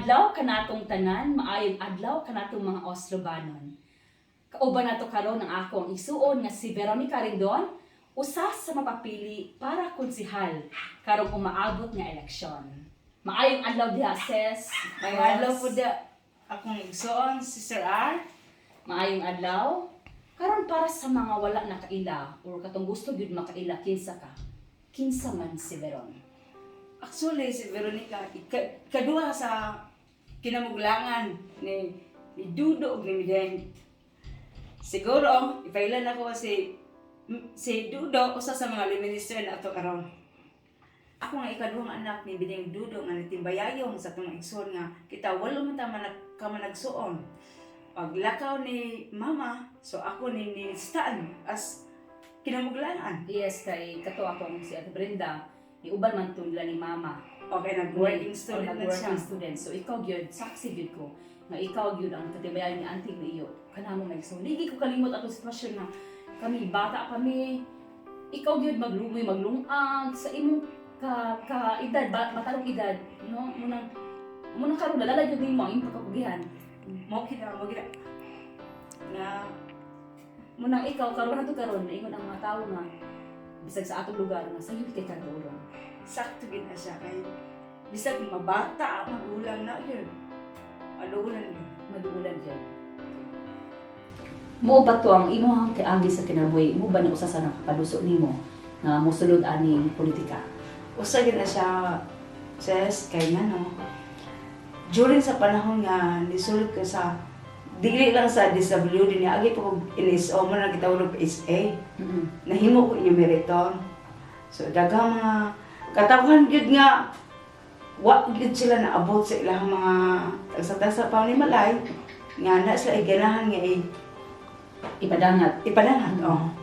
adlaw kanatong tanan, maayong adlaw kanatong mga Oslobanon. Kauban nato karon ang akong isuon nga si Veronica Rendon, usa sa mapapili para konsihal karong umaabot nga eleksyon. Maayong adlaw diha, sis. May adlaw po da akong igsoon, Sister R. Maayong adlaw. Karon para sa mga wala na kaila or katong gusto gyud makaila kinsa ka. Kinsa man si Veron. Actually, si Veronica, kadua sa kinamuglangan ni Dudo ug ni Mideng. Siguro, ipailan ako si Dudo, usa sa mga minister na ato karon. Ako nga ikaduhang anak ni Bideng Dudo nga nitimbayayong sa itong igsoon nga kita walo man ta managsuon. Paglakaw ni Mama, so ako ni nistaan as kinamuglangan. Yes, kay kato akong si Ate Brenda, iuban man to nila ni Mama. Okay, nag-working student na siya. Nag-working student. So ikaw gyud, saksi gyud ko nga ikaw gyud ang katibayan ni auntie ni iyo. Kanamo may so ligi ko kalimot atong sitwasyon nga kami bata kami. Ikaw gyud maglumoy maglungag sa imong ka edad matalong edad, no? Munang karon nadala gyud nimo ang imong pagkapugihan. Mo gina na Munang ikaw karon nato karon ingon ang mga tawo nga bisag sa atong lugar nga sayo kay kadulong. sakto gid na siya kay bisag mabata ang magulang na yun. Alulan yun. Maduulan dyan. Mo ba to ang imong kaagi sa kinabuhi? Mo ba na usa sa nakapaluso nimo nga mosulod aning politika? Usa gid na siya says kay no. During sa panahon nga nisulod ka sa dili lang sa DSWD niya agi po NSO mo na gitawag SA. Nahimo ko yung meriton. So daghang mga katawhan gyud nga wa gyud sila naabot sa ilang mga tagsa-tagsa pa ni Malay nga na sila iganahan nga Ipadangat. oh.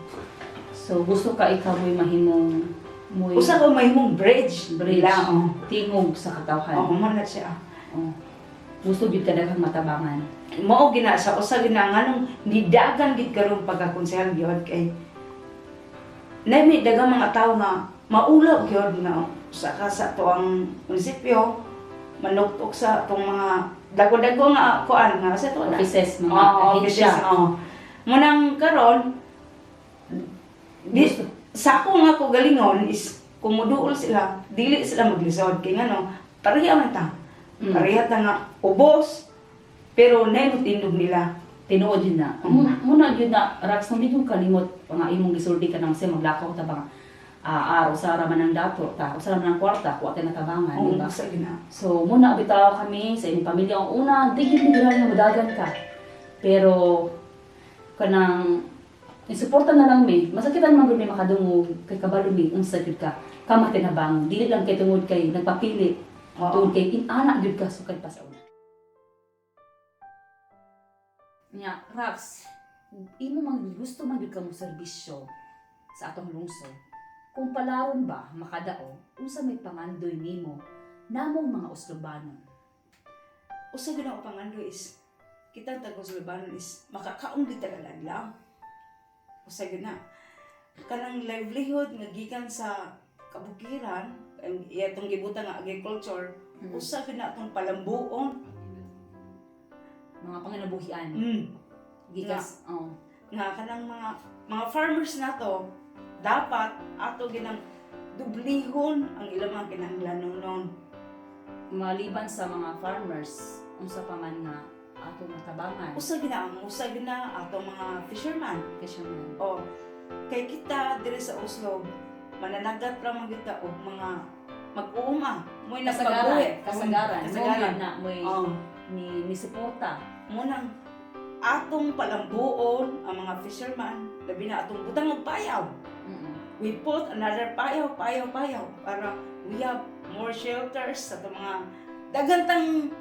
So gusto ka ikaw mo'y mahimong Usa ko mahimong bridge lang, oh. tingog sa katawhan. Oh, man na siya. Oh. Gusto gyud ka daghang matabangan. Mao gina sa usa gina nganong nidagan gid karon pagkakonsehal gyud kay nami daghang mga tawo nga maulaw gyud nga sa to ang munisipyo manuktok sa tong mga dago-dago nga kuan nga sa to na Offices, mga offices. Munang karon sa ako nga ko galingon is kumuduol sila dili sila maglisod kay ngano pareha man ta. Pareha ta nga ubos pero nay tindog nila. Tinuod yun na. Muna yun na, Rax, nung dito kalimot, nga imong gisuldi ka nang siya maglakaw ta ba araw sa raman ng dato, ta, sa raman ng kwarta, kuha tayo natabangan, di ba? Sa gina. So, muna bitaw kami sa inyong pamilya. Ang una, tigil mo nga madagan ka. Pero, kanang, isuporta na lang mi. Masakitan man gud may makadungog kay kabalo mi ang sakit ka. Kama tinabang, dili lang kay tungod kay nagpapili. Tungod kay inanak gyud ka sukad pa sa una. Nya, Rax, imo man gusto man gyud ka mo serbisyo sa atong lungsod. Kung palaron ba makadao, unsa may pangandoy nimo namong mga Oslobanon? Usa gina ko pangando is kitang tagos-Lebanon is makakaon gid ta adlaw. Usa gina kanang livelihood nga gikan sa kabukiran iyatong gibutan nga agriculture usa gina atong palambuon Mga panginabuhian. Gikas Oh. nga kanang mga farmers nato dapat ato ginang dublihon ang ilang mga kinahanglanon. Maliban sa mga farmers, unsa pa man nga ato natabangan. Usa gina ato mga fisherman. Fisherman. Oh, kay kita diri sa Oslo, mananagat ra man kita og mga mag-uuma, mo'y Kasagaran. Kasagaran. Kasagaran na mo'y Oh, ni suporta. munang atong palambuon ang mga fisherman, labi na atong butang og payaw. We put another payaw para we have more shelters sa itong mga dagantang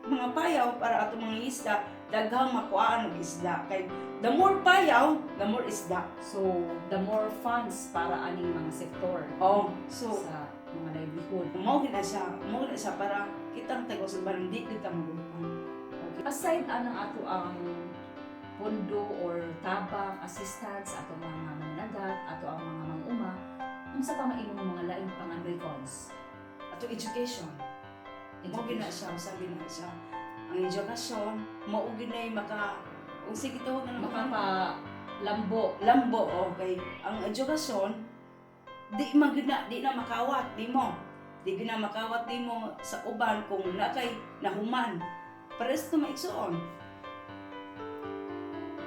mga payaw para atong mga isda daghang makuhaan og isda kay the more payaw the more isda. So, the more funds para aning mga sektor So sa mga livelihood. mao gid na siya para kitang taga-Oslobanon di kita maguluhan. Okay. Aside anang ato ang pondo or tabang assistance ato mga mananagat, ato ang mga manguma, unsa pa maimong mga laing pangandoy cons? Ato education. mo gina siya, sa gina siya. Ang edukasyon, mao ginay maka kung sige tawag na Makapalambo. lambo, okay. Ang edukasyon, di na makawat, di mo. Di gina makawat di mo sa uban kung na kay nahuman. Pares to maigsoon.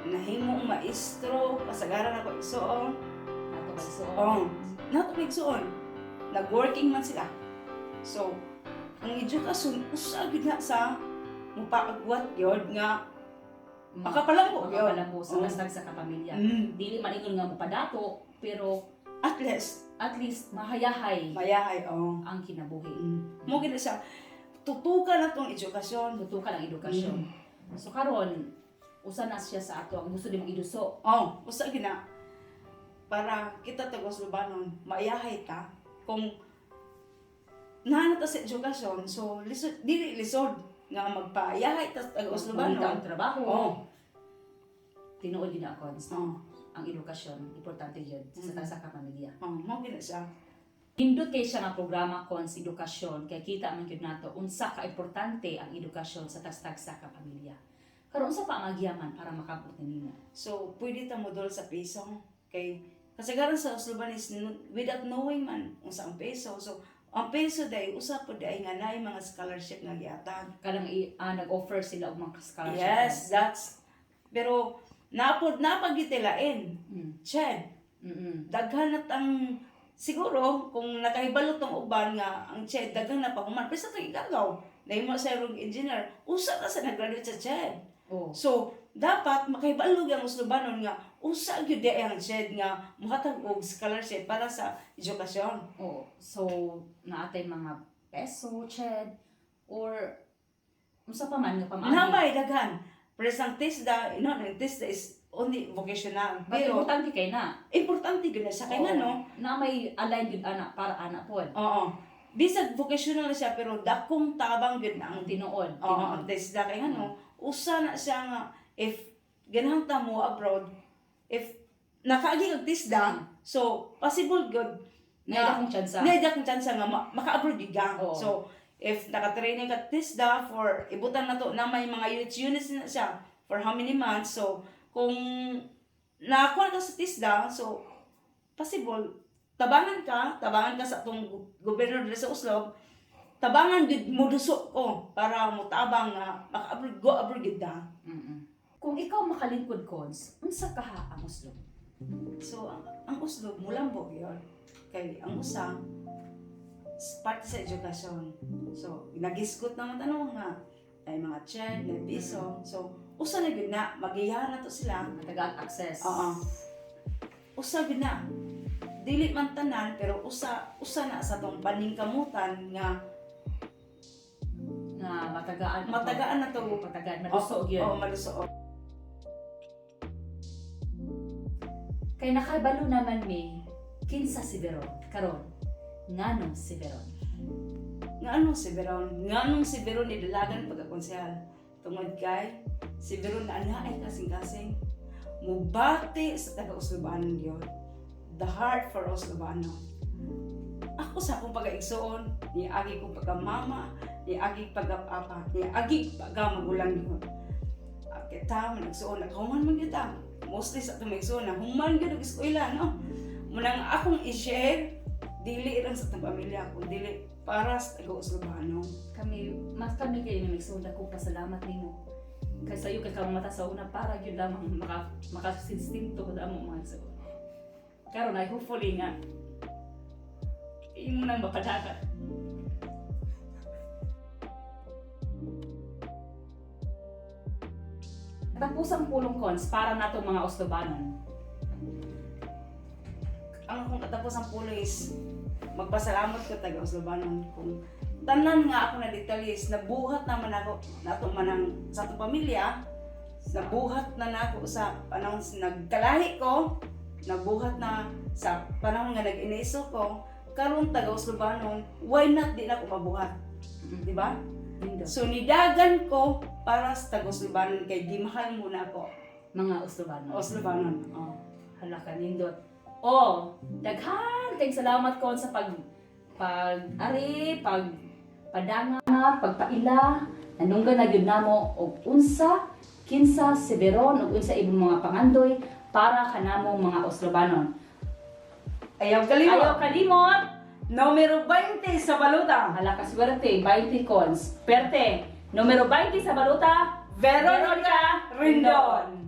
Nahimong maestro, kasagaran ako igsoon. Nato ba so? Nato maigsoon. Nag-working man sila. So, ang edukasyon, usa gid na sa mupaagwat yun nga makapalambo yun. Makapalambo sa lasag sa kapamilya. Dili man ingon nga mopadato, pero At least, mahayahay mayahay, ang kinabuhi. Mo gid na siya, tutukan na tong edukasyon. Tutukan ang edukasyon. So karon usa na siya sa ato ang gusto nimong iduso. Usa gid na. Para kita taga-Uslubanon, mayahay ta kung nana ta sa edukasyon, so dili lisod nga magpayahay ta sa Uslubanon taga-Uslubanon. ang trabaho. Tinuod din ako Oh, ang edukasyon, importante yun sa kapamilya. mo gid na siya. Hindot kay siya nga programa kon sa edukasyon kay kita man gyud nato unsa ka importante ang edukasyon sa tagsa sa kapamilya. Karon unsa pa ang agyaman para makabot nimo? So, pwede ta modol sa peso. Kay kasagaran sa Usluban is without knowing man unsa ang peso. So, ang peso dai usa po dai nga naay mga scholarship nga gihatag. Kanang nag-offer sila og mga scholarship. Yes, that's pero napagitilain. Chad, daghan na ang siguro kung nakahibalo tong uban nga ang CHED daghan na pahuman pero sa tagigagaw dahil mo sa rog engineer usa ka sa nag-graduate sa CHED. So dapat makahibalo ang Uslubanon nga usa gyud di ang CHED nga mohatag og scholarship para sa edukasyon. So naatay mga peso, CHED, or unsa pa man nga pamaagi. Namay daghan. Pero ang TESDA, ang TESDA is only vocational. Pero importante kay na. Importante gyud na siya kay no. Na may align gyud ana para ana pod. Bisag vocational na siya pero dakong tabang gyud na ang Tinuod. ang TESDA kay usa na siya nga if ganang ta mo abroad, if nakaagi og TESDA, so possible good Naida kong tsansa. naida kong tsansa nga maka-abroad gyud ka. Oo. So if naka-training ka TESDA for ibutan na to na may mga units na siya for how many months, so kung nakakuha ka sa TESDA, so possible tabangan ka sa atong gobernador diri sa Uslob, tabangan gid mo duso ko para mo tabang nga maka-abroad go abroad gid ta. Kung ikaw makalingkod cons, unsa ka ang Uslob? So ang Uslob mulambo gyud kay ang usa parte sa edukasyon. So nagisgot naman tanong nga ay mga CHED, na piso. So usa na gid na magiyahan na to sila. Matagaan access. Usa gid na. Dili man tanan pero usa na sa tong paningkamutan nga matagaan na to. Matagaan, maluso gyud. Maluso. Kay nakabalo naman mi kinsa si Veron karon. Nganong si Veron? Nganong si Veron ni dalagan pagkakonsehal. Tungod kay si Veron na ay kasing-kasing mubati sa taga-Uslubanon gyud. The heart for Uslubanon. Ako sa akong pag-igsoon, ni agi kong pagkamama, ni agi pagkapapa, ni agi pagkamagulang gyud. Kita managsuon nakahuman man gyud ta. Mostly sa atong igsoon na human gyud og eskwela, no. Munang akong i-share dili lang sa atong pamilya ko, dili para sa taga-Uslubanon. Mas kami kayo ni Mixoda ko pasalamat nimo. Kay sayo kay kang mata sa una para gyud lamang makasistinto ko damo mga igsoon. Karon ay hopefully nga imo nang mapadakat. Tapusang pulong cons para nato mga Uslubanon. Ang akong katapos ang pulo is magpasalamat ko taga Uslubanon kung tanan nga ako na detallis, nabuhat naman ako nato manang sa atong pamilya, nabuhat na nako sa panahon nagkalahi ko, nabuhat na sa panahon nga nag-iniso ko, karon taga Uslubanon, why not di na ko mabuhat, di ba? So nidagan ko para sa taga Uslubanon kay gimahal muna ako Mga Uslubanon. Hala ka nindot. Daghan kay salamat ko sa pagpadanga salamat pagpaila nanunggan na gyud namo og unsa kinsa severon ug unsa imong mga pangandoy para kanamong mga Oslobanon. Ayaw kalimot. Ayaw kalimot. Numero 20 sa baluta. Hala ka swerte 20 cons. Perte. Numero 20 sa baluta, Veronica Rendon.